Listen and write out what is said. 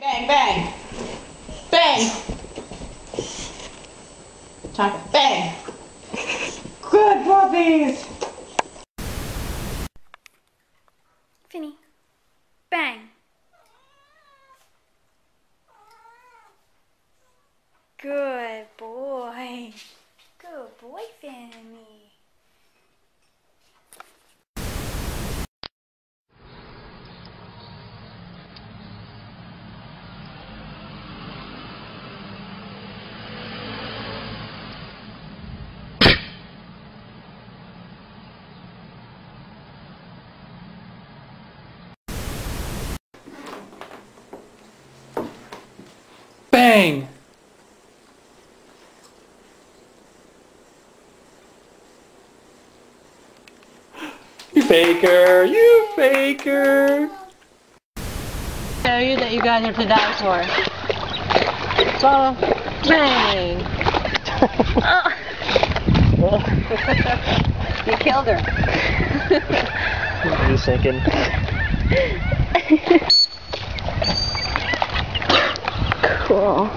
Bang, bang. Bang. Tonka, bang. Good puppies. Finny. Bang. Good boy. Good boy, Finny. Bang! You faker! You faker! Tell you that you guys are to die for. So, bang! You killed her. Just thinking. Cool.